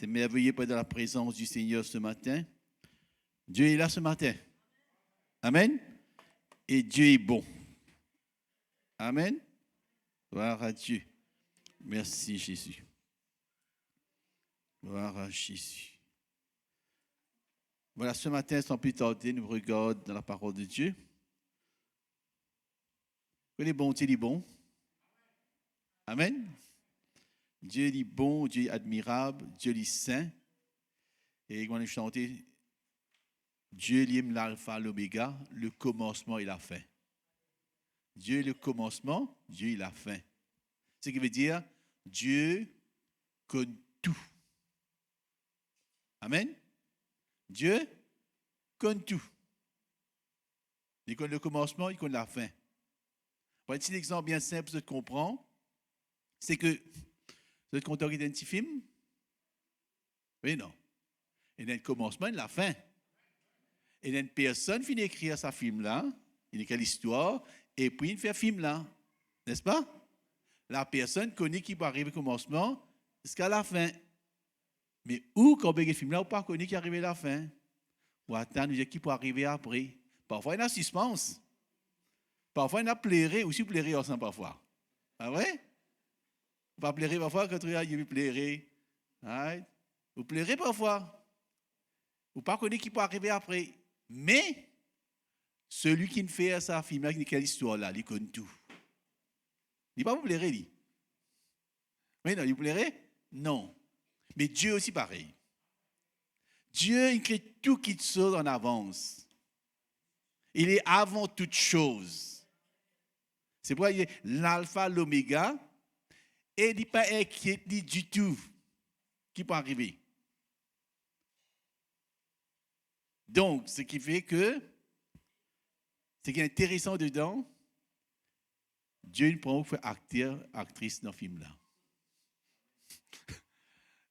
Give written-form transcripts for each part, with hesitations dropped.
C'est merveilleux d'être dans la présence du Seigneur ce matin. Dieu est là ce matin. Amen. Et Dieu est bon. Amen. Gloire à Dieu. Merci Jésus. Gloire à Jésus. Voilà, ce matin, sans plus tarder, nous regardons dans la parole de Dieu. Il est bon, Dieu est bon. Amen. Dieu est bon, Dieu est admirable, Dieu est saint. Et quand on a chanté, Dieu est l'alpha, l'oméga, le commencement et la fin. Dieu est le commencement, Dieu est la fin. Ce qui veut dire, Dieu connaît tout. Amen. Dieu connaît tout. Il connaît le commencement, il connaît la fin. Pour un petit exemple bien simple de comprendre, c'est que vous êtes content qu'il y ait un petit film? Oui, non. Il y a un commencement et la fin. Il y a une personne qui finit d'écrire ce film-là, il écrit l'histoire, et puis il fait un film-là. N'est-ce pas? La personne connaît qui peut arriver au commencement jusqu'à la fin. Mais où, quand il y a un film-là, on ne peut pas connaître qui arrive à la fin. Ou attendre qui peut arriver après. Parfois, il y a un suspense. Parfois, il y a pleurer, aussi pleurer ensemble parfois. Ah vrai? Vous pas pleurer parfois quand vous avez pleurer. Vous pleurez parfois. Vous ne connaissez pas qui peut arriver après. Mais, celui qui ne fait ça, film là, quelle histoire là, il connaît tout. Il ne va pas vous pleurer, lui. Oui, non, il vous pleurer? Non. Mais Dieu aussi pareil. Dieu, il crée tout qui te saute en avance. Il est avant toute chose. C'est pourquoi il est l'alpha, l'oméga. Et il n'est pas inquiet du tout qui peut arriver. Donc, ce qui fait que, ce qui est intéressant dedans, Dieu ne prend pas acteur, actrice dans ce film-là.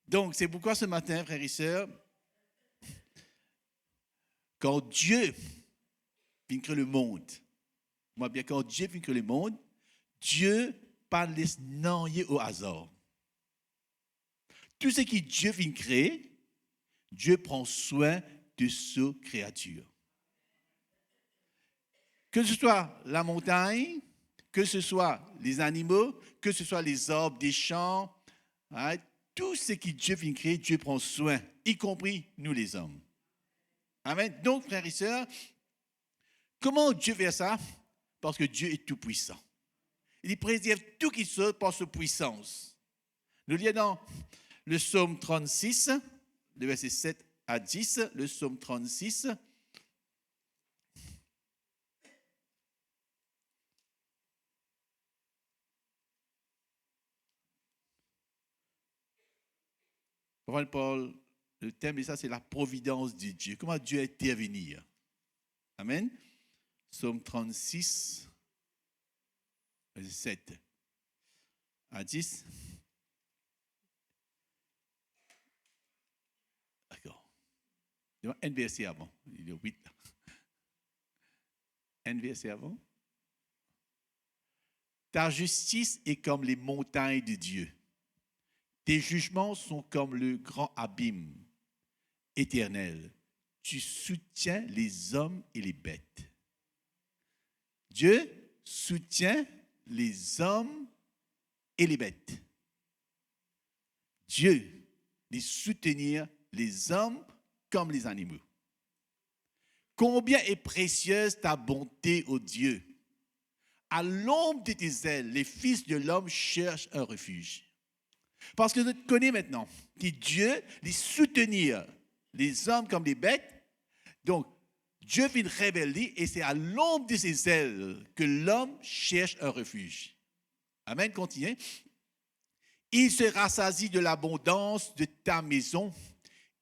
Donc, c'est pourquoi ce matin, frères et sœurs, quand Dieu vient créer le monde, moi bien, quand Dieu vient créer le monde, Dieu pas laisse rien au hasard. Tout ce que Dieu vient créer, Dieu prend soin de sa créature. Que ce soit la montagne, que ce soit les animaux, que ce soit les arbres des champs, tout ce que Dieu vient créer, Dieu prend soin, y compris nous les hommes. Amen. Donc, frères et sœurs, comment Dieu fait ça? Parce que Dieu est tout-puissant. Il préserve tout qui sort par sa puissance. Nous lisons dans le psaume 36, le verset 7 à 10, le psaume 36. Paul, le thème de ça, c'est la providence de Dieu. Comment Dieu intervenir. Amen. Psaume 36, verset 7 à 10. D'accord. Un verset avant. Il y a 8. Un verset avant. Ta justice est comme les montagnes de Dieu. Tes jugements sont comme le grand abîme éternel. Tu soutiens les hommes et les bêtes. Dieu soutient les hommes et les bêtes. Dieu les soutenir les hommes comme les animaux. Combien est précieuse ta bonté, ô Dieu! À l'ombre de tes ailes, les fils de l'homme cherchent un refuge. Parce que tu connais maintenant que Dieu les soutenir les hommes comme les bêtes. Donc, Dieu vient révéler et c'est à l'ombre de ses ailes que l'homme cherche un refuge. Amen, continuez. Il se rassasie de l'abondance de ta maison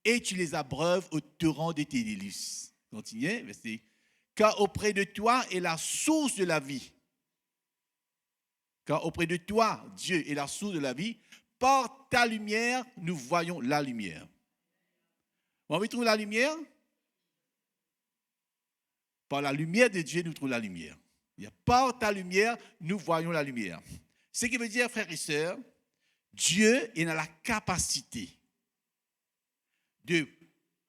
et tu les abreuves au torrent de tes délices. Continuez, verset. Car auprès de toi est la source de la vie. Car auprès de toi, Dieu est la source de la vie. Par ta lumière, nous voyons la lumière. On trouve la lumière? Par la lumière de Dieu, nous trouvons la lumière. Par ta lumière, nous voyons la lumière. Ce qui veut dire, frères et sœurs, Dieu est dans la capacité de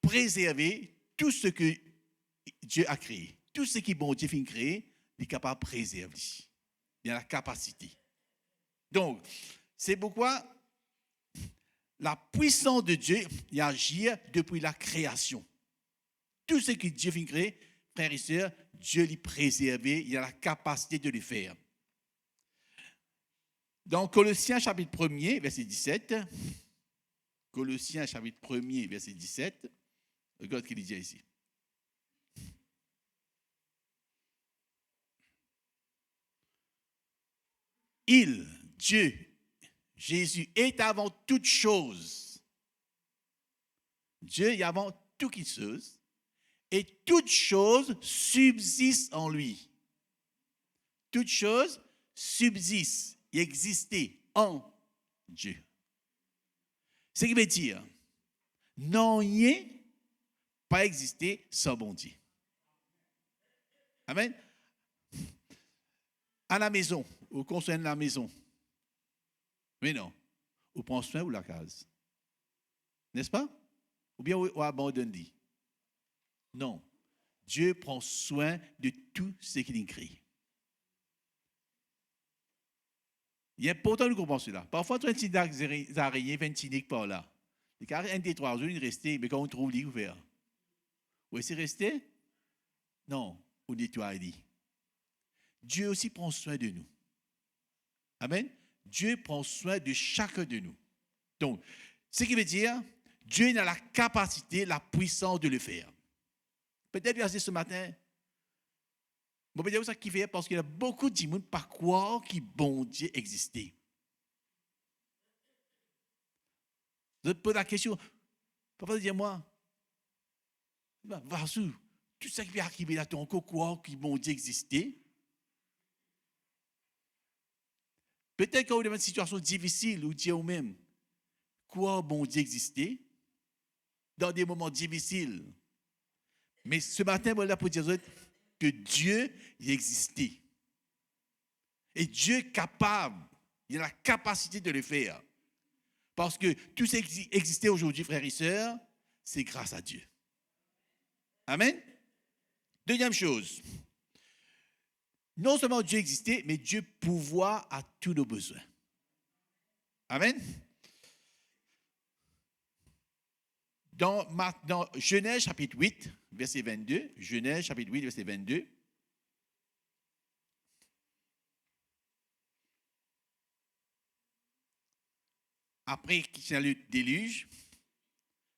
préserver tout ce que Dieu a créé. Tout ce qui est bon Dieu fin créé, il est capable de préserver. Il a la capacité. Donc, c'est pourquoi la puissance de Dieu il agit depuis la création. Tout ce que Dieu fin créé, frères et sœurs, Dieu l'a préservé, il a la capacité de le faire. Dans Colossiens chapitre 1er, verset 17, Colossiens chapitre 1er, verset 17, regarde ce qu'il dit ici. Il, Dieu, Jésus est avant toute chose. Dieu est avant toute chose. Et toute chose subsiste en lui. Toute chose subsiste, il existait en Dieu. Ce qui veut dire, non rien pas exister sans bon Dieu. Amen. À la maison, ou concerne la maison. Mais non, ou prend soin ou la case. N'est-ce pas? Ou bien on abandonne. Non. Dieu prend soin de tout ce qu'il crée. Il est important de comprendre cela. Parfois, tu as un petit araignée, un petit nick par là. Les carrés, un des 3 jours, il est resté, mais quand on trouve, il est ouvert. Où est-ce resté? Non, on nettoie. Dieu aussi prend soin de nous. Amen. Dieu prend soin de chacun de nous. Donc, ce qui veut dire, Dieu a la capacité, la puissance de le faire. Peut-être que ce matin, je vais dire ça qui fait parce qu'il y a beaucoup de gens qui ne croient que bon Dieu existait. Je pose la question, papa dit moi, Vassou, tout ça qui est arrivé là, tu as encore croire que bon Dieu existait? Peut-être quand vous avez une situation difficile, vous dites vous-même, quoi bon Dieu existait? Dans des moments difficiles. Mais ce matin, je vais pour dire que Dieu y existait. Et Dieu est capable, il a la capacité de le faire. Parce que tout ce qui existait aujourd'hui, frères et sœurs, c'est grâce à Dieu. Amen. Deuxième chose, non seulement Dieu existait, mais Dieu pourvoit à tous nos besoins. Amen. Dans Genèse chapitre 8, verset 22, Genèse chapitre 8, verset 22, après qu'il y a eu le déluge,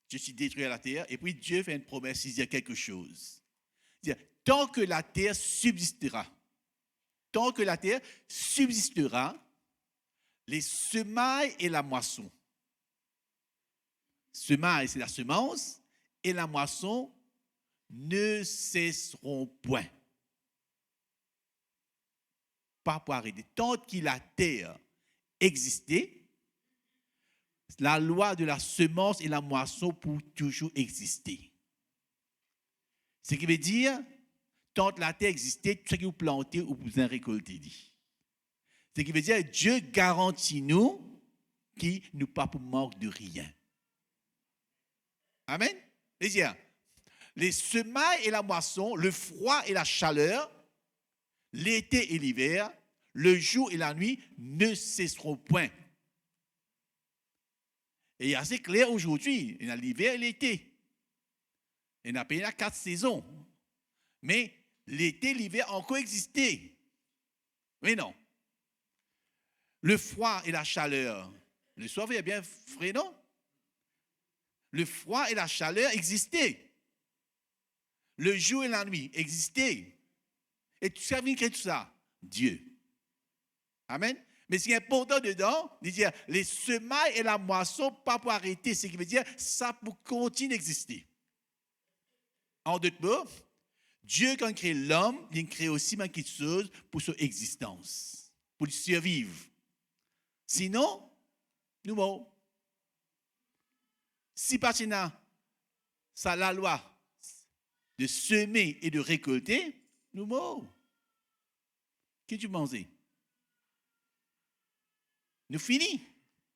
Dieu s'est détruit la terre, et puis Dieu fait une promesse, il dit quelque chose. Il dit, tant que la terre subsistera, les semailles et la moisson. Semailles, c'est la semence, et la moisson ne cesseront point. Pas pour arrêter. Tant que la terre existait, la loi de la semence et la moisson pour toujours exister. Ce qui veut dire, tant que la terre existait, tout ce que vous plantez ou vous en récoltez. Ce qui veut dire, Dieu garantit nous qu'il nous pas pour manque de rien. Amen. Les semailles et la moisson, le froid et la chaleur, l'été et l'hiver, le jour et la nuit ne cesseront point. Et il est assez clair aujourd'hui, il y a l'hiver et l'été. Il y a pas 4 saisons. Mais l'été et l'hiver ont coexisté. Mais non. Le froid et la chaleur. Le soir, il y a bien frais, non? Le froid et la chaleur existaient. Le jour et la nuit existaient. Et tu sais qui tout ça? Dieu. Amen. Mais ce qui est important dedans, c'est dire les semailles et la moisson, pas pour arrêter, ce qui veut dire ça pour continuer d'exister. En d'autres mots, Dieu, quand il crée l'homme, il crée aussi quelque chose pour son existence, pour survivre. Sinon, nous mourons. Si partina, ça la loi de semer et de récolter, nous mourons. Qu'est-ce que tu penses? Nous finissons.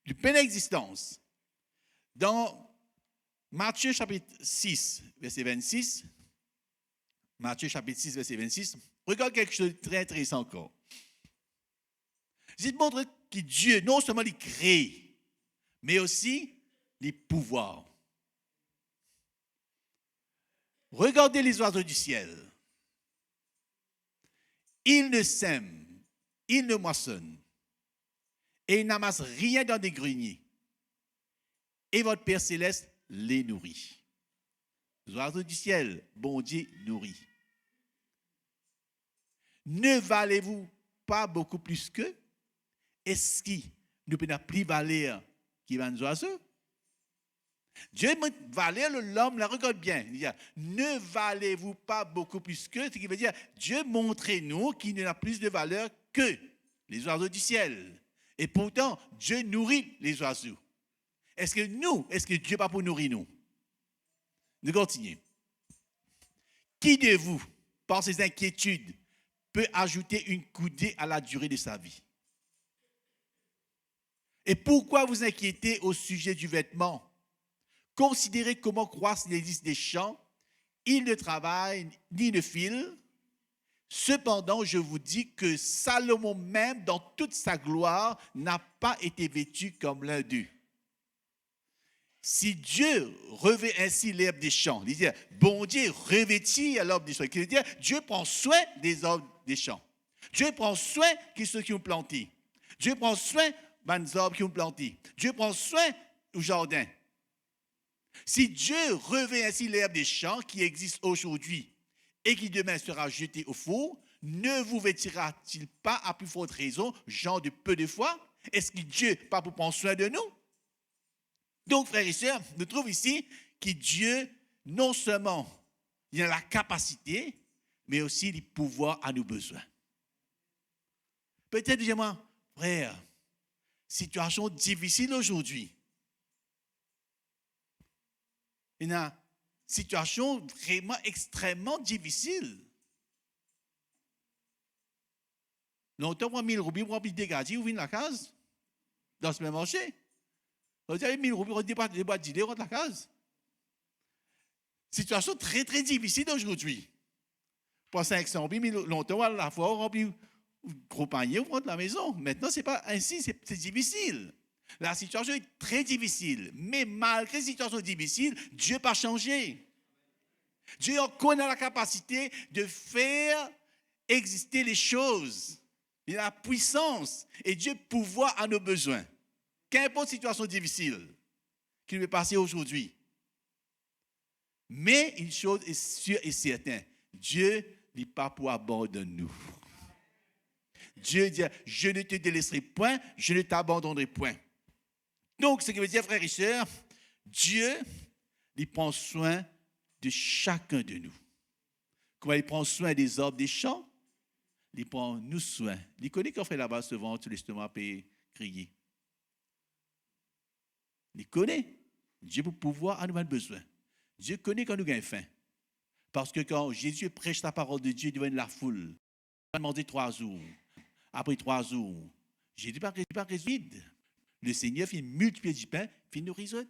Du pleine existence. Dans Matthieu chapitre 6, verset 26. Matthieu chapitre 6, verset 26. Regarde quelque chose de très intéressant encore. Je te montre que Dieu, non seulement il crée, mais aussi les pouvoirs. Regardez les oiseaux du ciel. Ils ne sèment, ils ne moissonnent, et ils n'amassent rien dans des greniers. Et votre Père céleste les nourrit. Les oiseaux du ciel, bon Dieu nourrit. Ne valez-vous pas beaucoup plus qu'eux? Est-ce qu'il ne peut pas plus valer que les oiseaux? Dieu valait l'homme, la regarde bien. Il dit, ne valez-vous pas beaucoup plus qu'eux? Ce qui veut dire, Dieu montrez-nous qu'il n'a plus de valeur que les oiseaux du ciel. Et pourtant, Dieu nourrit les oiseaux. Est-ce que Dieu pas pour nourrir nous? Nous continuons. Qui de vous, par ses inquiétudes, peut ajouter une coudée à la durée de sa vie? Et pourquoi vous inquiétez au sujet du vêtement? Considérez comment croissent les lys des champs. Ils ne travaillent ni ne filent. Cependant, je vous dis que Salomon même, dans toute sa gloire, n'a pas été vêtu comme l'un d'eux. Si Dieu revêt ainsi l'herbe des champs, il dit, bon Dieu revêtit l'herbe des champs, il veut dire, Dieu prend soin des arbres des champs. Dieu prend soin de ceux qui ont planté. Dieu prend soin des arbres qui ont planté. Dieu prend soin du jardin. Si Dieu revêt ainsi l'herbe des champs qui existe aujourd'hui et qui demain sera jetée au four, ne vous vêtira-t-il pas à plus forte raison, gens de peu de foi? Est-ce que Dieu n'est pas pour prendre soin de nous? Donc, frères et sœurs, nous trouvons ici que Dieu, non seulement il a la capacité, mais aussi le pouvoir à nos besoins. Peut-être, dis-moi, frère, situation difficile aujourd'hui. Il y a une situation vraiment extrêmement difficile. Longtemps, on a 1000 roupies, on a dégagé, on vient la case dans ce même marché. On a 1000 roupies, on a des boîtes d'idées, on rentre la case. Situation très, très difficile aujourd'hui. Pour 500 roupies, longtemps, à la fois, on remplit gros panier, on rentre la maison. Maintenant, ce n'est pas ainsi, c'est difficile. La situation est très difficile, mais malgré cette situation difficile, Dieu n'a pas changé. Dieu connaît la capacité de faire exister les choses. Il a la puissance et Dieu pouvoir à nos besoins. Qu'importe la situation difficile qu'il peut passer aujourd'hui. Mais une chose est sûre et certaine, Dieu n'est pas pour abandonner nous. Dieu dit, je ne te délaisserai point, je ne t'abandonnerai point. Donc, ce qui veut dire, frères et sœurs, Dieu, il prend soin de chacun de nous. Comment il prend soin des arbres des champs, il prend nous soin. Il connaît qu'on fait là-bas souvent, tout l'estomac peut crier. Il connaît. Dieu pour pouvoir à nous avoir besoin. Dieu connaît quand nous avons faim. Parce que quand Jésus prêche la parole de Dieu devant la foule, il a demandé 3 jours. Après 3 jours, Jésus n'est pas vide. Le Seigneur fait multiplier du pain, fait nourrir.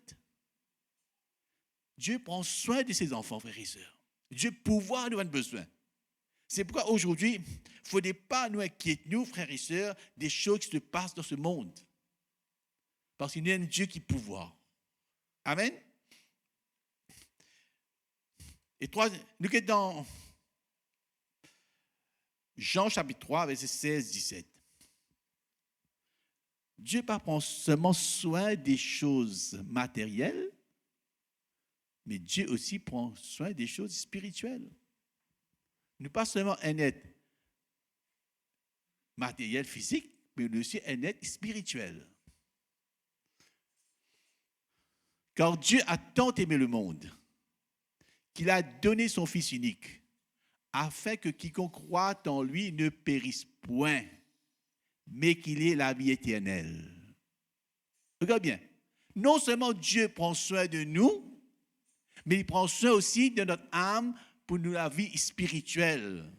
Dieu prend soin de ses enfants, frères et sœurs. Dieu pouvoir nous avoir besoin. C'est pourquoi aujourd'hui, il ne faudrait pas nous inquiéter, nous, frères et sœurs, des choses qui se passent dans ce monde. Parce qu'il y a un Dieu qui pouvoir. Amen. Et nous sommes dans Jean chapitre 3, verset 16-17. Dieu ne prend pas seulement soin des choses matérielles, mais Dieu aussi prend soin des choses spirituelles. Nous pas seulement un être matériel, physique, mais aussi un être spirituel. Car Dieu a tant aimé le monde qu'il a donné son Fils unique, afin que quiconque croit en lui ne périsse point, mais qu'il ait la vie éternelle. Regarde bien, non seulement Dieu prend soin de nous, mais il prend soin aussi de notre âme pour nous la vie spirituelle,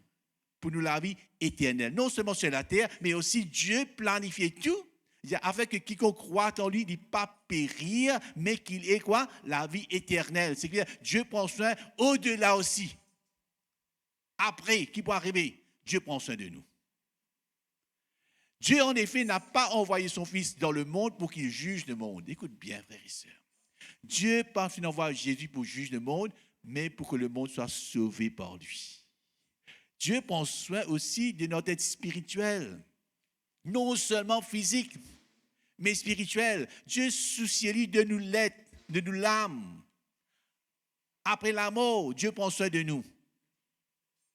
pour nous la vie éternelle. Non seulement sur la terre, mais aussi Dieu planifie tout. Il dit, afin que quiconque croit en lui n'ait pas périr, mais qu'il ait quoi? La vie éternelle. C'est clair, Dieu prend soin au-delà aussi. Après, qui peut arriver? Dieu prend soin de nous. Dieu, en effet, n'a pas envoyé son Fils dans le monde pour qu'il juge le monde. Écoute bien, frères et sœurs. Dieu pas envoyé Jésus pour juger le monde, mais pour que le monde soit sauvé par lui. Dieu prend soin aussi de notre être spirituel, non seulement physique, mais spirituel. Dieu soucie lui de nous l'être, de nous l'âme. Après la mort, Dieu prend soin de nous.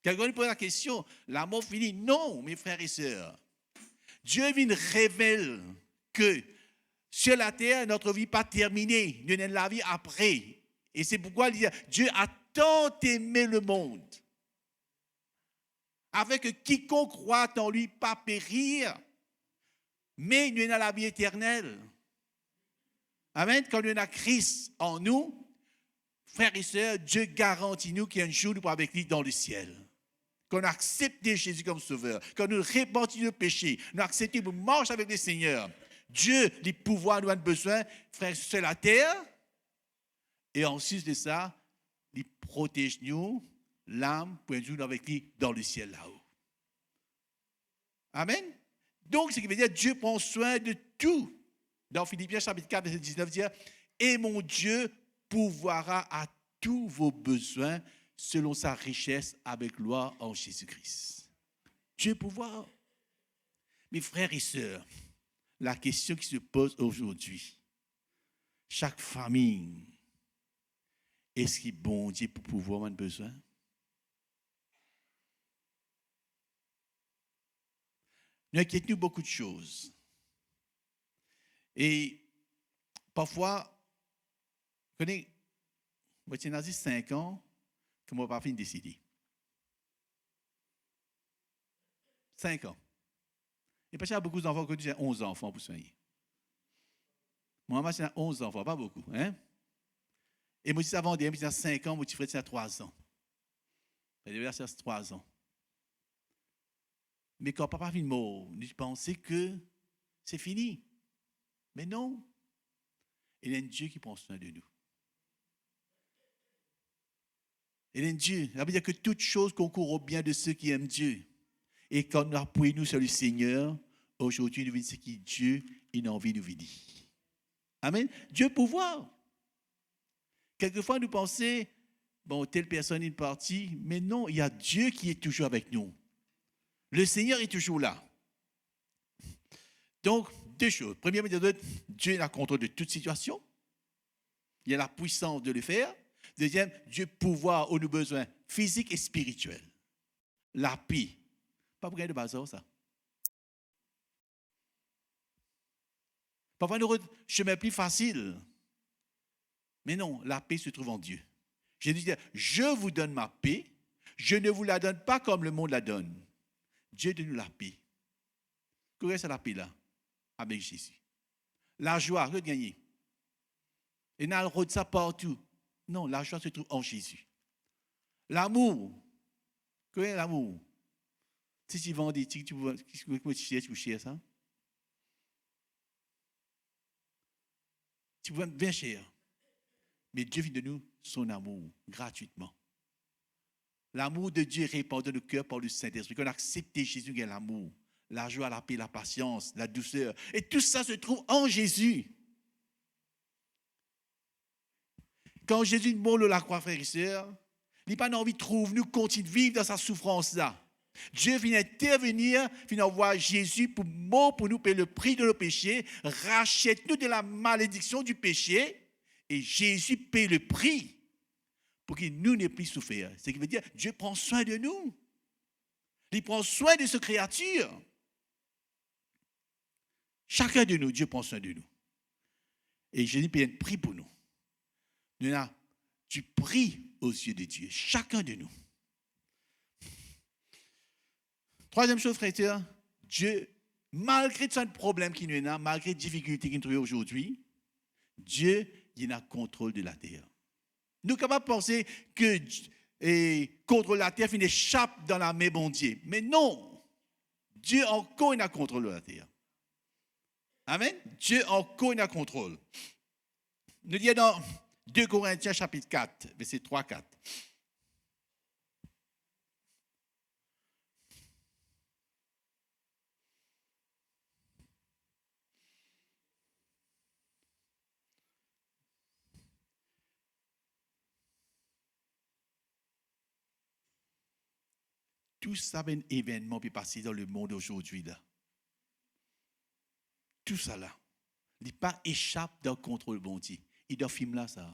Quelqu'un nous pose la question, la mort finit? Non, mes frères et sœurs. Dieu vient révéler que sur la terre, notre vie n'est pas terminée. Nous avons la vie après. Et c'est pourquoi il dit, Dieu a tant aimé le monde, afin que quiconque croit en lui pas périr, mais nous avons la vie éternelle. Amen. Quand nous avons Christ en nous, frères et sœurs, Dieu garantit nous qu'il y a un jour nous pourrons avec lui dans le ciel. Qu'on a accepté Jésus comme sauveur, qu'on nous repentit nos péchés, nous accepté pour marcher avec le Seigneur. Dieu, les pouvoirs nous a besoin, frères, sur la terre. Et ensuite de ça, il protège nous, l'âme, pour nous avec lui dans le ciel là-haut. Amen. Donc, ce qui veut dire, Dieu prend soin de tout. Dans Philippiens chapitre 4, verset 19, il dit, et mon Dieu pourvoira à tous vos besoins selon sa richesse avec gloire en Jésus-Christ. Dieu pourvoira. Mes frères et sœurs, la question qui se pose aujourd'hui, chaque famille, est-ce qu'il est bon Dieu pour pouvoir avoir besoin? Nous inquiétons beaucoup de choses. Et parfois, vous connaissez, moi j'ai nazi 5 ans, que moi pas fini de décider. 5 ans. Et parce qu'il y a beaucoup d'enfants, que j'ai 11 enfants pour soigner. Moi, j'ai 11 enfants, pas beaucoup. Hein? Et moi, si avant de dire 5 ans, moi, tu ferais 3 ans. Il devait faire 3 ans. Mais quand papa vient mort, je pensais que c'est fini. Mais non. Il y a un Dieu qui prend soin de nous. Il y a un Dieu. Ça veut dire que toute chose concourt au bien de ceux qui aiment Dieu. Et quand nous appuyons sur le Seigneur, aujourd'hui, nous voyons ce qui Dieu il a envie de nous dire. Amen. Dieu pouvoir. Quelquefois, nous pensons, bon, telle personne est partie, mais non, il y a Dieu qui est toujours avec nous. Le Seigneur est toujours là. Donc, 2 choses. Premièrement, Dieu a le contrôle de toute situation. Il a la puissance de le faire. Deuxième, Dieu pouvoir aux nos besoins physiques et spirituels. La paix. Pas pour gagner de bazar, ça. Parfois, nous avons un chemin plus facile. Mais non, la paix se trouve en Dieu. Jésus dit, je vous donne ma paix, je ne vous la donne pas comme le monde la donne. Dieu donne nous la paix. Qu'est-ce que c'est la paix là? Avec Jésus. La joie, que gagner. Et nous avons ça partout. Non, la joie se trouve en Jésus. L'amour. Qu'est-ce que l'amour? Si tu vends des tickets, tu cher ça? Tu vends bien cher. Mais Dieu vient de nous son amour gratuitement. L'amour de Dieu répand dans le cœur par le Saint-Esprit. Qu'on a accepté Jésus qui est l'amour, la joie, la paix, la patience, la douceur. Et tout ça se trouve en Jésus. Quand Jésus mort sur la croix, frères et sœurs, il n'a pas envie de trouver nous continuer de vivre dans sa souffrance-là. Dieu vient intervenir, vient envoyer Jésus pour mort pour nous payer le prix de nos péchés, rachète-nous de la malédiction du péché, et Jésus paye le prix pour qu'il nous n'ait plus souffert. Ce qui veut dire Dieu prend soin de nous. Il prend soin de ses créatures. Chacun de nous, Dieu prend soin de nous. Et Jésus paye un prix pour nous. Nous avons du prix aux yeux de Dieu, chacun de nous. Troisième chose, frère, Dieu, malgré tout ce problème qu'il nous a, malgré les difficultés qu'il nous trouve aujourd'hui, Dieu, il a le contrôle de la terre. Nous sommes capables de penser que contrôle la terre, il échappe dans la main de Dieu. Mais non, Dieu encore il a le contrôle de la terre. Amen. Dieu encore a contrôle. Nous disons dans 2 Corinthiens chapitre 4, verset 3-4. Tout ça, un événement qui est passé dans le monde aujourd'hui. Là. Tout ça là. Il n'est pas échappe d'un contrôle bon Dieu. Il doit film là, ça.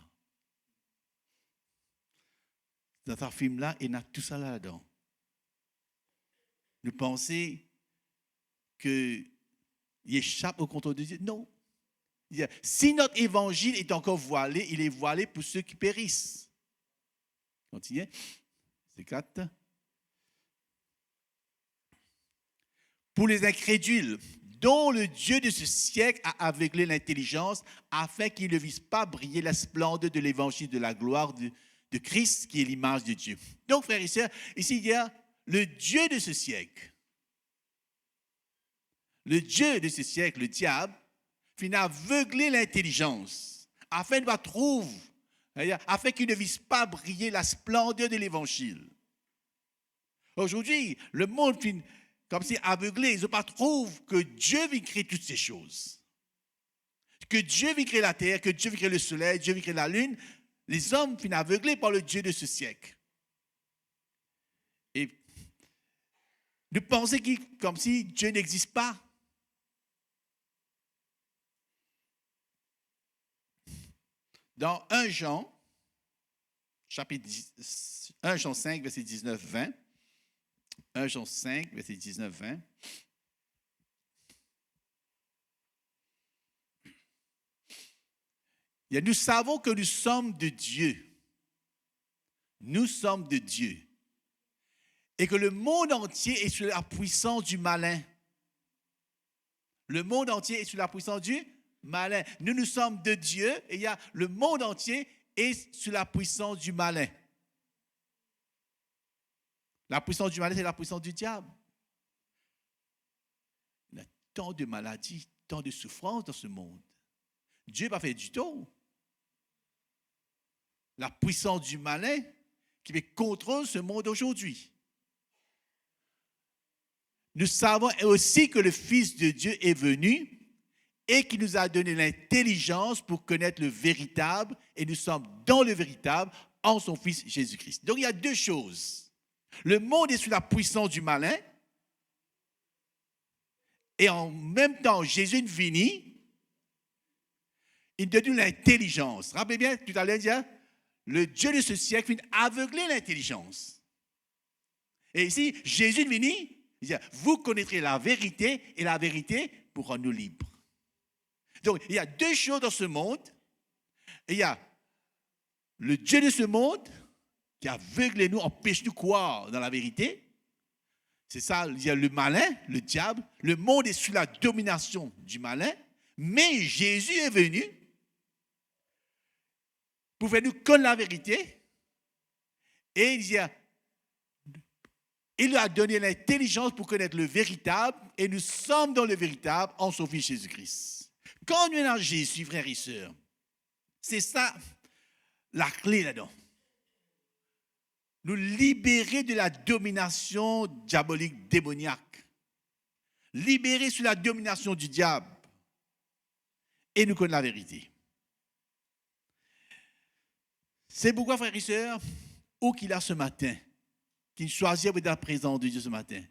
Dans ce film là, il y a tout ça là-dedans. Nous pensons qu'il échappe au contrôle de Dieu. Non. Si notre évangile est encore voilé, il est voilé pour ceux qui périssent. Continuez. C'est 4. Pour les incrédules, dont le Dieu de ce siècle a aveuglé l'intelligence, afin qu'ils ne vissent pas briller la splendeur de l'évangile de la gloire de Christ, qui est l'image de Dieu. Donc, frères et sœurs, ici, il y a le Dieu de ce siècle. Le Dieu de ce siècle, le diable, finit à aveugler l'intelligence, afin de trouver, afin qu'ils ne vissent pas briller la splendeur de l'évangile. Aujourd'hui, le monde finit comme si aveuglé, ils ne pas trouvent que Dieu veut créer toutes ces choses. Que Dieu veut créer la terre, que Dieu veut créer le soleil, Dieu veut créer la lune. Les hommes finissent aveuglés par le Dieu de ce siècle. Et nous pensons comme si Dieu n'existe pas. Dans 1 Jean, chapitre 1 Jean 5, verset 19-20, 1 Jean 5, verset 19-20. Nous savons que nous sommes de Dieu. Nous sommes de Dieu. Et que le monde entier est sous la puissance du malin. Le monde entier est sous la puissance du malin. Nous sommes de Dieu et le monde entier est sous la puissance du malin. La puissance du malin, c'est la puissance du diable. Il y a tant de maladies, tant de souffrances dans ce monde. Dieu n'a pas fait du tout. La puissance du malin qui contrôle ce monde aujourd'hui. Nous savons aussi que le Fils de Dieu est venu et qui nous a donné l'intelligence pour connaître le véritable, et nous sommes dans le véritable en son Fils Jésus-Christ. Donc il y a deux choses. Le monde est sous la puissance du malin, et en même temps, Jésus est venu, il donne l'intelligence. Rappelez bien, tout à l'heure, il dit, le Dieu de ce siècle vient aveugler l'intelligence. Et ici, Jésus est venu, il dit, vous connaîtrez la vérité, et la vérité pour rendre nous libres. Donc, il y a deux choses dans ce monde. Il y a le Dieu de ce monde qui aveugle nous, empêche nous de croire dans la vérité. C'est ça, il y a le malin, le diable. Le monde est sous la domination du malin. Mais Jésus est venu pour faire nous connaître la vérité. Et il nous a donné l'intelligence pour connaître le véritable. Et nous sommes dans le véritable en son Fils Jésus-Christ. Quand nous sommes dans Jésus, frères et sœurs, c'est ça la clé là-dedans. Nous libérer de la domination diabolique, démoniaque. Libérer sous la domination du diable. Et nous connaissons la vérité. C'est pourquoi, frères et sœurs, où qu'il a ce matin, qu'il choisit d'être dans la présence de Dieu ce matin,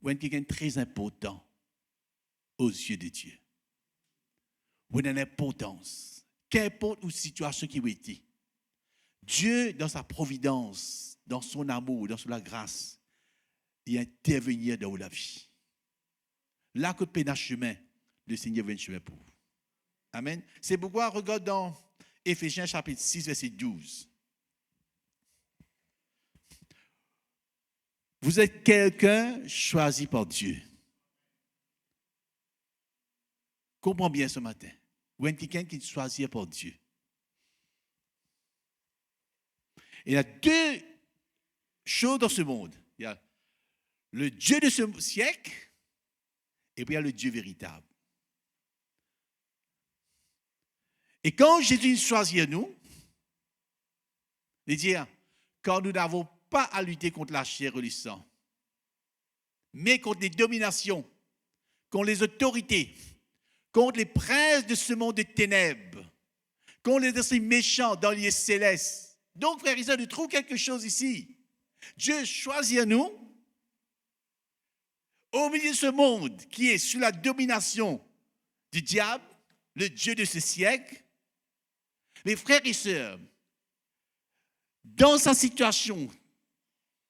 ou est quelqu'un de très important aux yeux de Dieu. Ou une importance, qu'importe où situation qui a été. Dieu, dans sa providence, dans son amour, dans sa grâce, il intervenir dans la vie. Là que peine chemin, le Seigneur vient chemin pour vous. Amen. C'est pourquoi, regarde dans Éphésiens chapitre 6, verset 12. Vous êtes quelqu'un choisi par Dieu. Comprends bien ce matin. Vous êtes quelqu'un qui est choisi par Dieu. Il y a deux choses dans ce monde. Il y a le Dieu de ce siècle Et puis il y a le Dieu véritable. Et quand Jésus choisit nous, il dit, quand nous n'avons pas à lutter contre la chair et le sang, mais contre les dominations, contre les autorités, contre les princes de ce monde de ténèbres, contre les esprits méchants dans les lieux célestes. Donc, frères et sœurs, nous trouvons quelque chose ici. Dieu choisit nous, au milieu de ce monde qui est sous la domination du diable, le Dieu de ce siècle. Mes frères et sœurs, dans sa situation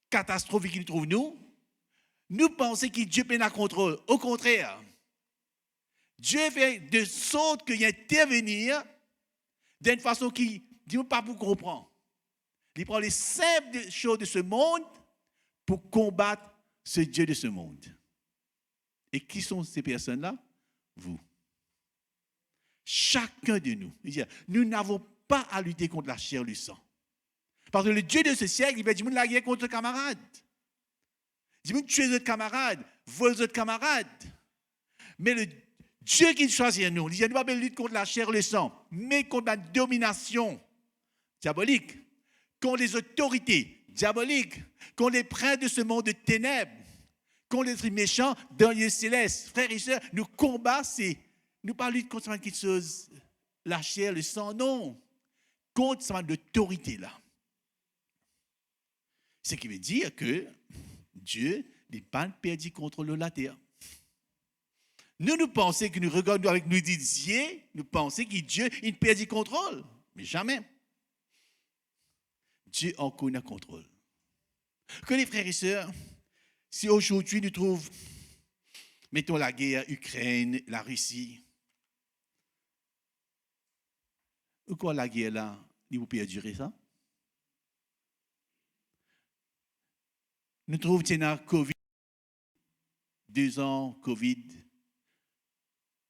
catastrophique qu'il trouve nous pensons que Dieu prend le contrôle. Au contraire, Dieu fait de sorte qu'il intervenir d'une façon qui ne dit pas pour comprendre. Il prend les simples choses de ce monde pour combattre ce Dieu de ce monde. Et qui sont ces personnes-là? Vous. Chacun de nous. Nous n'avons pas à lutter contre la chair et le sang. Parce que le Dieu de ce siècle, il va dire, la guerre contre le camarade. Il dit, tuez votre camarade, volez votre camarade. Mais le Dieu qui choisit nous, il dit, nous pas lutter contre la chair et le sang, mais contre la domination diabolique, contre les autorités diaboliques, contre les princes de ce monde de ténèbres, contre les esprits méchants dans les célestes. Frères et sœurs, nous combattons, nous pas lutter contre quelque chose, la chair, le sang, non. Contre cette autorité-là. Ce qui veut dire que Dieu n'est pas perdu contrôle de la terre. Nous pensons que nous regardons avec nos yeux, nous pensons que Dieu il perd du contrôle. Mais jamais. Dieu encore a contrôle. Que les frères et sœurs, si aujourd'hui nous trouvons, mettons la guerre, Ukraine, la Russie, ou quoi la guerre là, il vous peut durer ça? Nous trouvons que Covid, 2 ans, Covid.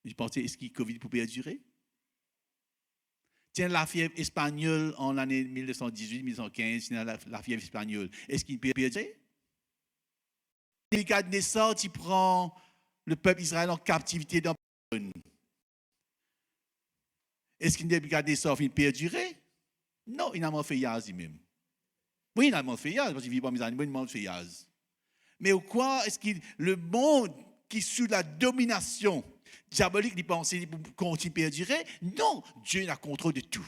Je pensais, est-ce que Covid pouvait durer? Tiens, la fièvre espagnole en l'année 1918-1915, la fièvre espagnole, est-ce qu'il peut durer? Nebuchadnezzar, tu prends le peuple Israël en captivité dans Babylone. Est-ce qu'il Nebuchadnezzar peut perdurer? Non, il n'a pas fait yaz lui-même. Oui, il n'a pas fait yaz, parce qu'il vit pas mes animaux, il n'a pas fait yaz. Mais au quoi est-ce que le monde qui est sous la domination diabolique, il pense qu'il continue à perdurer? Non, Dieu a le contrôle de tout.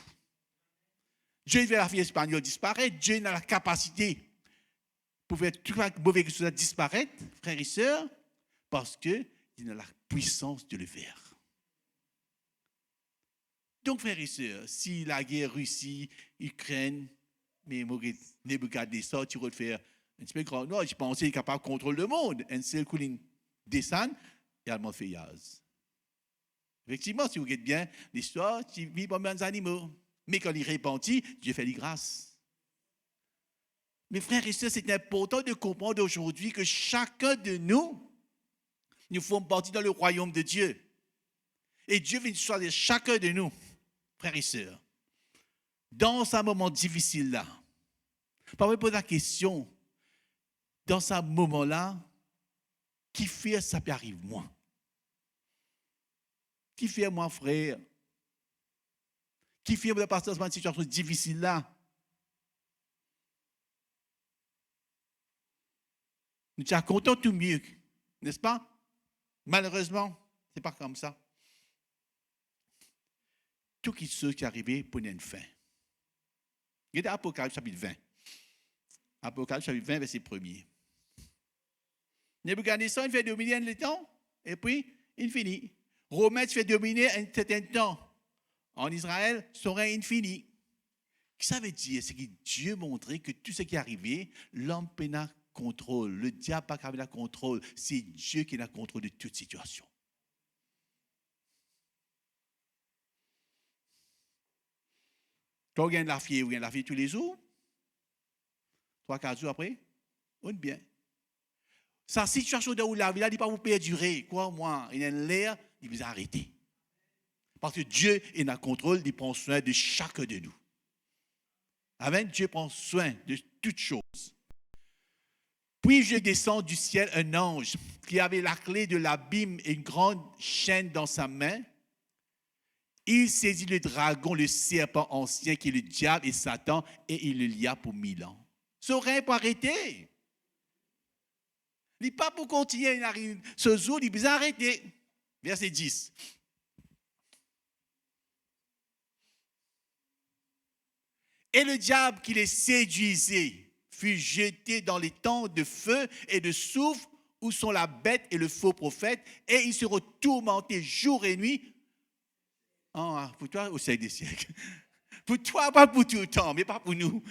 Dieu fait la fièvre espagnole disparaître, Dieu a la capacité pour faire tout mauvais chose disparaître, frères et sœurs, parce qu'il a la puissance de le faire. Donc, frères et sœurs, si la guerre Russie, Ukraine, mais Nebuchadnezzar, tu vas faire un petit peu grand. Non, je pensais qu'il est capable de contrôler le monde. Un seul coup, il descend et il fait yaz. Effectivement, si vous regardez bien l'histoire, tu vis comme des animaux. Mais quand il repentit, Dieu fait les grâces. Mes frères et sœurs, c'est important de comprendre aujourd'hui que chacun de nous faisons partie dans le royaume de Dieu. Et Dieu vient choisir chacun de nous, frères et sœurs, dans ce moment difficile-là. Parfois, poser la question, dans ce moment-là, qui fait ça peut arriver moi? Qui fait moi, frère? Qui fait de passer dans cette situation difficile-là? Nous sommes contents tout mieux, n'est-ce pas? Malheureusement, ce n'est pas comme ça. Tout ce qui est arrivé pour une fin. Regardez Apocalypse chapitre 20. Apocalypse chapitre 20, verset 1er. Nebuchadnezzar, il fait dominer un temps, et puis il finit. Romain fait dominer un certain temps. En Israël, son règne infini. Ce que ça veut dire, c'est que Dieu montrait que tout ce qui est arrivé, l'homme n'a contrôle. Le diable n'a pas le contrôle. C'est Dieu qui a le contrôle de toute situation. Quand on gagne la fièvre, tous les jours, 3-4 jours après, on est bien. Sa situation de où la vie, il ne pas vous perdurer. Quoi, moi, il y a l'air, il vous a arrêté. Parce que Dieu est dans le contrôle, il prend soin de chacun de nous. Amen. Dieu prend soin de toutes choses. Puis je descends du ciel un ange qui avait la clé de l'abîme et une grande chaîne dans sa main. Il saisit le dragon, le serpent ancien qui est le diable et Satan, et il le lia pour 1000 ans. Ce rien pour arrêter. Il n'est pas pour continuer. Ce jour, il peut arrêter. Verset 10. Et le diable qui les séduisait fut jeté dans les temps de feu et de soufre où sont la bête et le faux prophète, et ils seront tourmentés jour et nuit. Pour toi, au siècle des siècles. Pour toi, pas pour tout le temps, mais pas pour nous.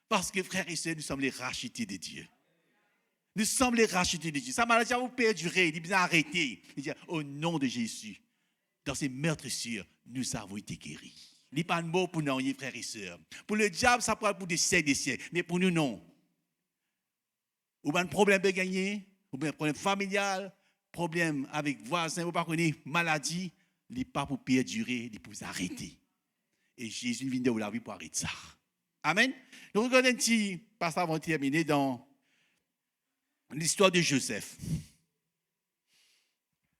Parce que, frères et sœurs, nous sommes les rachetés de Dieu. Nous sommes les rachetés de Dieu. Ça maladie va vous perdurer. Il dit bien arrêtez. Il dit au nom de Jésus, dans ces meurtrissures, nous avons été guéris. Il n'y a pas de mot pour nous, frères et sœurs. Pour le diable, ça peut être pour des siècles, des siècles. Mais pour nous, non. Ou bien un problème de gagner, ou bien un problème familial, problème avec voisins, ou pas connaître maladie. Il n'est pas pour perdurer, il est pour arrêter. Et Jésus vient de la vie pour arrêter ça. Amen. Nous regardons un petit passage avant de terminer dans l'histoire de Joseph.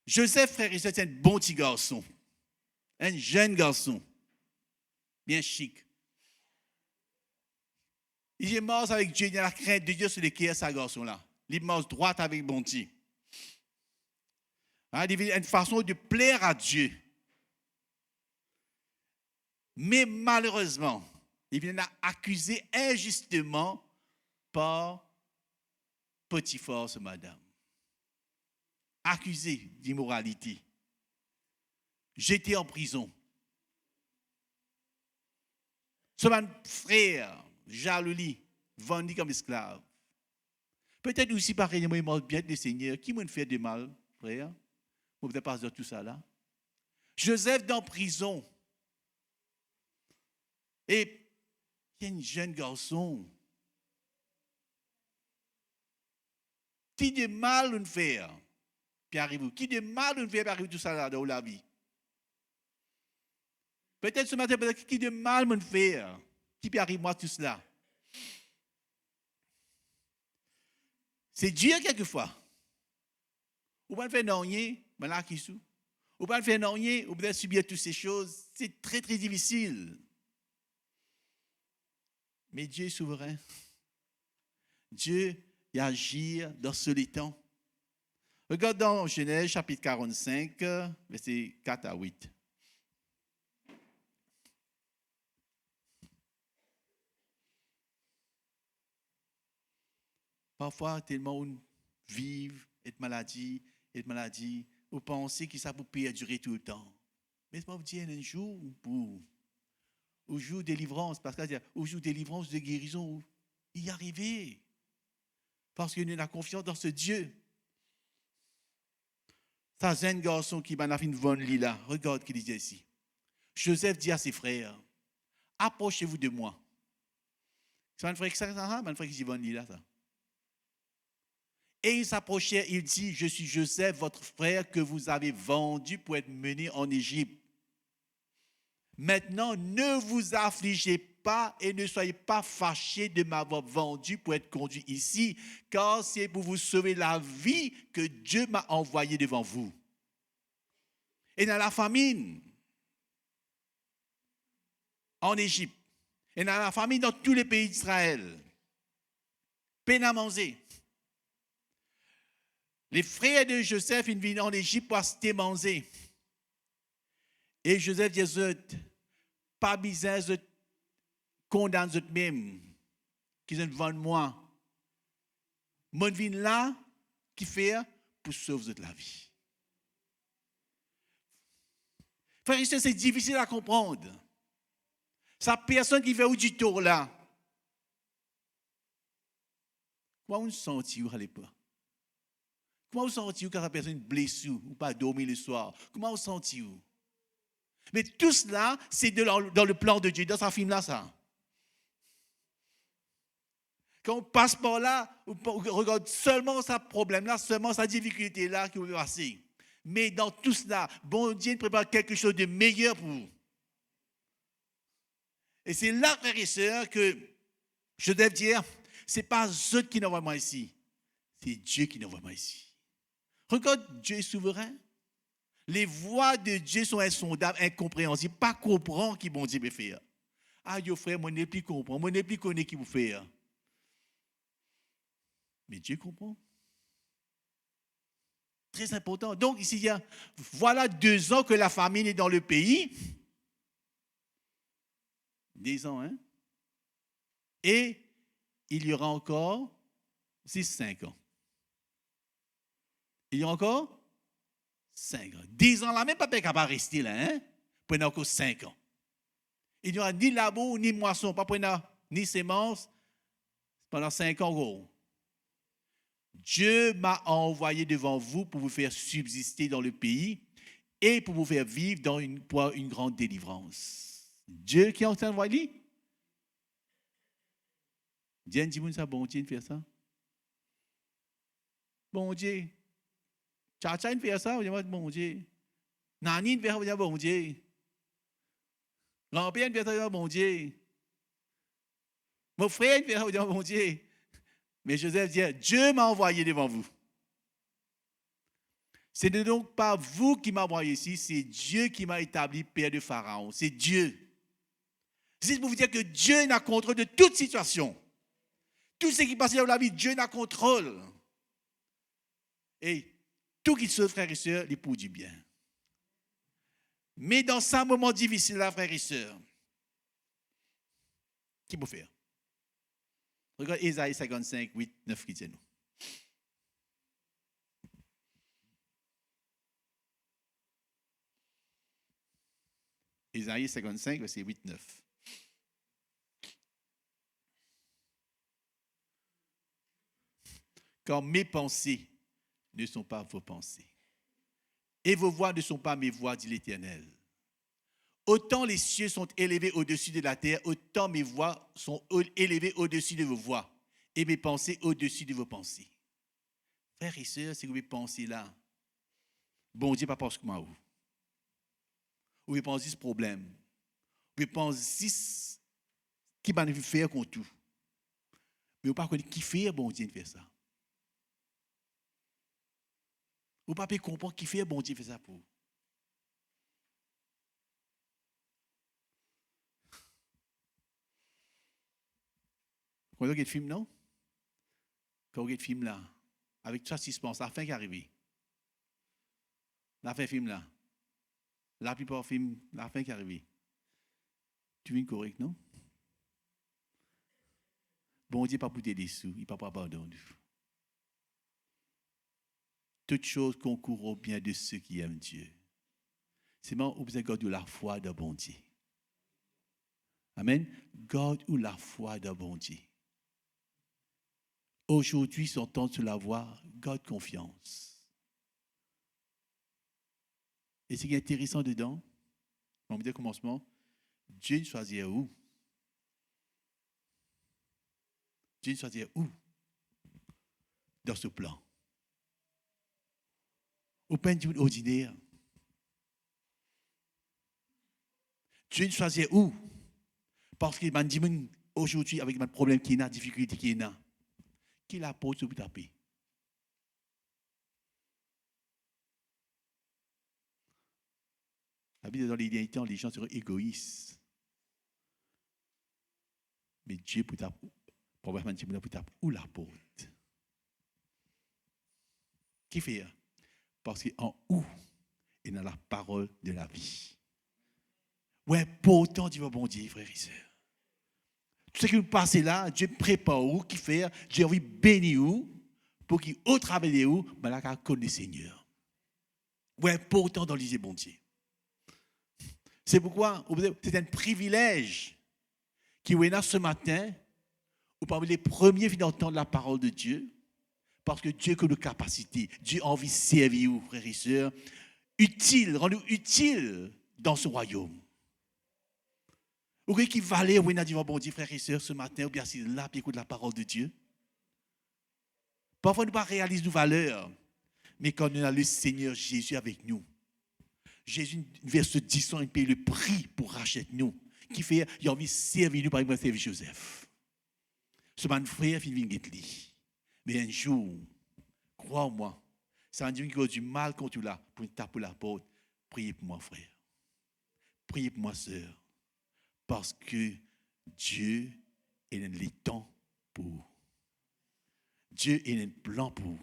Joseph, frère et sœur, c'est un bon petit garçon. Un jeune garçon. Bien chic. Il est mort avec Dieu, il a la crainte de Dieu sur le cœur de ce garçon-là. Il est mort droit avec bon Dieu. Il a une façon de plaire à Dieu. Mais malheureusement, il vient accusé injustement par Potiphar, ce madame. Accusé d'immoralité. Jeté en prison. Ce frère, jaloux, vendu comme esclave. Peut-être aussi, pareil, moi, il m'a bien le Seigneur. Qui m'a fait de mal, frère? Vous ne pouvez pas dire tout ça là. Joseph dans prison. Et il y a un jeune garçon. Qui de mal nous fait, puis arrive. Qui de mal nous fait, puis arrive tout ça là dans la vie. Peut-être ce matin, peut-être qui de mal nous fait, qui peut arrive moi tout cela. C'est Dieu quelquefois. Ou pas faire non rien, mais là qui sous. Ou pas faire non rien, ou peut subir toutes ces choses. C'est très très difficile. Mais Dieu est souverain. Dieu agit dans ce temps. Regarde dans Genèse chapitre 45, versets 4 à 8. Parfois, tellement on vit, et maladie, vous pensez que ça peut perdurer tout le temps. Mais je vous dire un jour pour au jour de délivrance, parce que au jour de délivrance, de guérison, y arriver. Parce que nous avons confiance dans ce Dieu. Ça, c'est un garçon qui m'a fait une bonne lila. Regarde ce qu'il disait ici. Joseph dit à ses frères, approchez-vous de moi. C'est un frère qui ça, un frère qui dit bonne lila, ça. Et il s'approchait, il dit, je suis Joseph, votre frère que vous avez vendu pour être mené en Égypte. Maintenant, ne vous affligez pas et ne soyez pas fâchés de m'avoir vendu pour être conduit ici, car c'est pour vous sauver la vie que Dieu m'a envoyé devant vous. Et dans la famine, en Égypte, et dans la famine dans tous les pays d'Israël, peine à manger. Les frères de Joseph, ils viennent en Égypte pour se manger. Et Joseph dit, pas besoin de condamner eux-mêmes, qu'ils ont devant moi. Mon vie là, qui fait pour sauver la vie. Frère et sœurs, c'est difficile à comprendre. Sa personne qui fait du tour là. Comment vous sentez à l'époque? Comment vous sentez-vous quand la personne est blessée ou pas dormir le soir? Comment vous sentez-vous? Mais tout cela, c'est dans le plan de Dieu, dans sa film là, ça. Quand on passe par là, on regarde seulement sa problème là, seulement sa difficulté là qui va passer. Mais dans tout cela, bon Dieu prépare quelque chose de meilleur pour vous. Et c'est là, frères et sœurs, que je dois dire, ce n'est pas eux qui nous envoient ici. C'est Dieu qui nous envoie ici. Regarde, Dieu est souverain. Les voies de Dieu sont insondables, incompréhensibles. Pas comprendre qui bon Dieu peut faire. Ah, yo frère, moi ne plus comprendre, moi ne plus connaître qui vous fait. Mais Dieu comprend. Très important. Donc, ici, il y a, voilà 2 ans que la famine est dans le pays. 10 ans, hein? Et il y aura encore 5 ans. Il y aura encore 5 ans. 10 ans là, même pas capable de rester là, hein? Pendant encore 5 ans. Il n'y aura ni labour, ni moisson, pas pendant ni semences pendant 5 ans. Gros. Dieu m'a envoyé devant vous pour vous faire subsister dans le pays et pour vous faire vivre pour une grande délivrance. Dieu qui est en train d'envoyer. Dieu dit ça, bon Dieu, de faire ça. Bon Dieu. Tcha-tcha, de faire ça, vous dites, bon Dieu. Nani, de faire ça, vous dites, bon Dieu. Grand-père, de faire ça, bon Dieu. Mon frère, de faire ça, vous dites, bon Dieu. Mais Joseph dit, Dieu m'a envoyé devant vous. Ce n'est donc pas vous qui m'avez envoyé ici, c'est Dieu qui m'a établi père de Pharaon. C'est Dieu. C'est pour vous dire que Dieu n'a contrôle de toute situation. Tout ce qui passe dans la vie, Dieu n'a contrôle. Et tout qui se frères et sœurs, il est pour du bien. Mais dans ce moment difficile, là, frères et sœurs, qui peut faire? Regarde Ésaïe 55, 8, 9 qui dit nous. Ésaïe 55, verset 8, 9. Car mes pensées ne sont pas vos pensées, et vos voix ne sont pas mes voix, dit l'Éternel. Autant les cieux sont élevés au-dessus de la terre, autant mes voix sont élevées au-dessus de vos voix, et mes pensées au-dessus de vos pensées. Frères et sœurs, si vous pensez là, bon Dieu, pas parce que moi, vous pensez ce problème, vous pensez ce qui va nous faire contre tout. Mais vous ne pouvez pas qui fait bon Dieu de faire ça. Vous ne pouvez pas comprendre qui fait bon Dieu de faire ça pour vous. Quand vous regardez le film, non? Quand vous regardez le film là, avec tout ça, ce qui se passe, la fin qui est arrivée. La fin film là. La plupart des films, la fin qui est arrivée. Tu viens correct, non? Bon Dieu, pas pour tes dessous, il ne peut pas pardonner. Toutes choses concourent au bien de ceux qui aiment Dieu. C'est moi, vous avez gardé la foi de bon Dieu. Amen. Garde ou la foi de bon Dieu. Aujourd'hui, son temps de la voir, garde confiance. Et ce qui est intéressant dedans, on me dit au commencement, Dieu choisit où? Dieu choisit où? Dans ce plan. Au pain ordinaire. Dieu choisit où? Parce qu'il m'a dit aujourd'hui, avec mon problème qui est là, difficulté qui est là, qui l'apporte pour taper. La Bible, dans l'identité, les gens seront égoïstes. Mais Dieu pour taper, probablement Dieu pour taper, où l'apporte? Qui fait? Parce qu'en où est dans la parole de la vie. Ouais, pourtant, Dieu va bon Dieu, frères et sœurs. Tout ce qui vous passe là, Dieu prépare où, qui fait, Dieu a envie de bénir où, pour qu'il au travail de où, mais là, qu'on connaît le Seigneur. Ouais, pourtant, dans l'Isée bon Dieu. C'est pourquoi c'est un privilège qui est là ce matin, ou parmi les premiers d'entendre la parole de Dieu, parce que Dieu a de capacité, Dieu a envie de servir vous, frères et sœurs, utile, rend-nous utile dans ce royaume. Vous voyez qui valait, oui, n'a dit, bon Dieu, frères et sœurs, ce matin, ou bien si là, puis écoute la parole de Dieu. Parfois, nous ne pas réaliser nos valeurs, mais quand on a le Seigneur Jésus avec nous, Jésus, verset 10, il paye le prix pour racheter nous, qui fait, il a envie de servir nous, par exemple, servir Joseph. Ce man frère, il vient de lui. Mais un jour, crois-moi, ça un Dieu qui a du mal contre là, pour taper la porte. Priez pour moi, frère. Priez pour moi, sœur. Parce que Dieu est dans les temps pour. Dieu est dans le plan pour.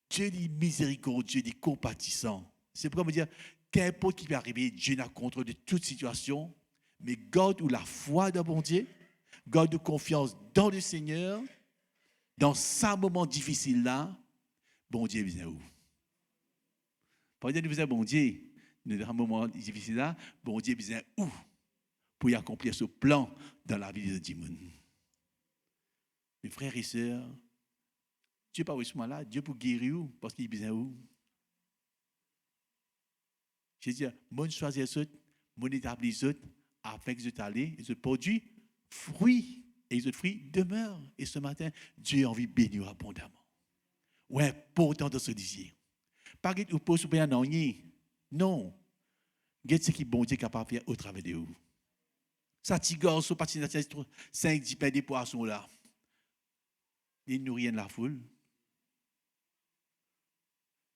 Dieu est miséricordieux, il est compatissant. C'est pourquoi on dire, qu'importe qui peut arriver, Dieu n'a contrôle de toute situation, mais garde la foi dans bon Dieu, garde confiance dans le Seigneur, dans ce moment difficile là, bon Dieu vient où? Pendant que vous êtes bon Dieu, dans un moment difficile là, bon Dieu vient où? Pour y accomplir ce plan dans la vie de Dimon. Mes frères et sœurs, Dieu n'est pas vraiment là, Dieu pour guérir où? Parce qu'il vient où? Je dis, mon choisir ce, mon établir ce, afin que je t'allais, et je produis fruits, et ce fruit demeure. Et ce matin, Dieu a envie de bénir abondamment. Ouais, pourtant de ce désir. Pas que vous pouvez souper un ennui. Non. Qu'est-ce ce qui est bon Dieu capable de faire au travers de vous? Ça tigore, ce parti 5-10 pains de poissons là. Il nourrit de la foule.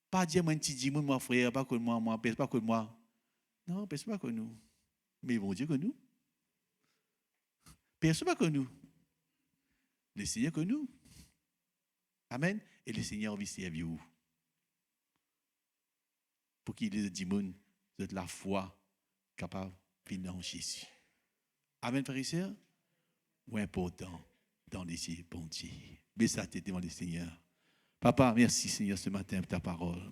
Pas dire moi un petit dis moi frère, pas que moi, pas que moi. Non, personne pas que nous. Mais bon Dieu que nous. Personne pas que nous. Le Seigneur que nous. Amen. Et le Seigneur veut servir vous. Pour qu'il ait dit de la foi capable de venir en Jésus. Amen, frères et sœurs. Ou important dans les yeux, bon Dieu. Mais ça, t'es devant le Seigneur. Papa, merci Seigneur ce matin pour ta parole.